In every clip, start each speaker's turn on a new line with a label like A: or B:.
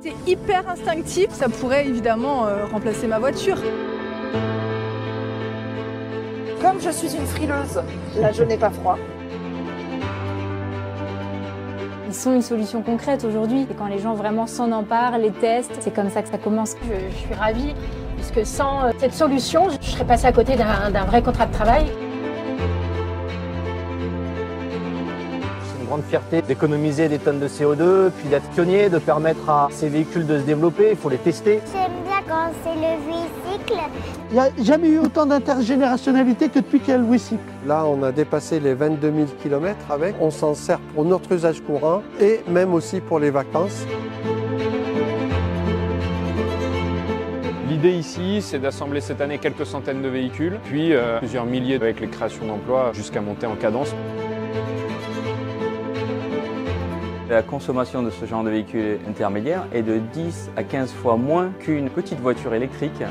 A: C'est hyper instinctif, ça pourrait évidemment remplacer ma voiture.
B: Comme je suis une frileuse, là je n'ai pas froid.
C: Ils sont une solution concrète aujourd'hui. Et quand les gens vraiment s'en emparent, les testent, c'est comme ça que ça commence.
D: Je suis ravie, puisque sans cette solution, je serais passée à côté d'un vrai contrat de travail.
E: C'est une grande fierté d'économiser des tonnes de CO2, puis d'être pionnier, de permettre à ces véhicules de se développer, il faut les tester.
F: J'aime bien quand c'est le Louis-Cycle.
G: Il n'y a jamais eu autant d'intergénérationnalité que depuis qu'il y a le Louis-Cycle.
H: Là, on a dépassé les 22 000 km avec. On s'en sert pour notre usage courant et même aussi pour les vacances.
I: L'idée ici, c'est d'assembler cette année quelques centaines de véhicules, puis plusieurs milliers avec les créations d'emplois jusqu'à monter en cadence.
J: La consommation de ce genre de véhicule intermédiaire est de 10 à 15 fois moins qu'une petite voiture électrique.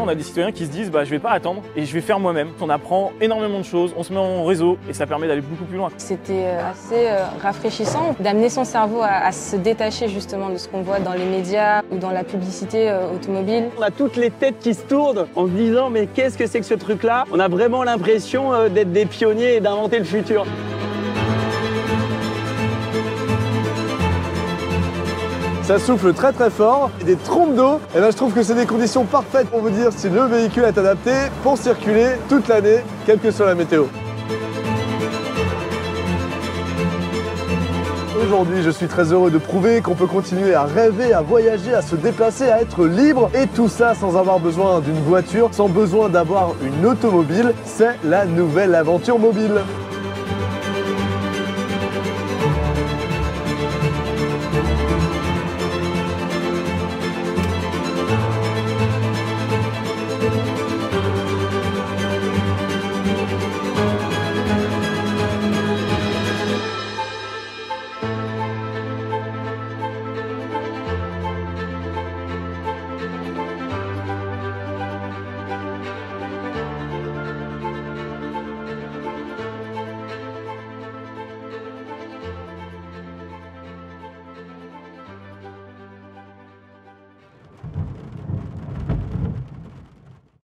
K: On a des citoyens qui se disent je vais pas attendre et je vais faire moi-même. On apprend énormément de choses, on se met en réseau et ça permet d'aller beaucoup plus loin.
C: C'était assez rafraîchissant d'amener son cerveau à se détacher justement de ce qu'on voit dans les médias ou dans la publicité automobile.
L: On a toutes les têtes qui se tournent en se disant mais qu'est-ce que c'est que ce truc-là? On a vraiment l'impression d'être des pionniers et d'inventer le futur.
M: Ça souffle très très fort, et des trompes d'eau, et là je trouve que c'est des conditions parfaites pour vous dire si le véhicule est adapté pour circuler toute l'année, quelle que soit la météo. Aujourd'hui, je suis très heureux de prouver qu'on peut continuer à rêver, à voyager, à se déplacer, à être libre, et tout ça sans avoir besoin d'une voiture, sans besoin d'avoir une automobile. C'est la nouvelle aventure mobile.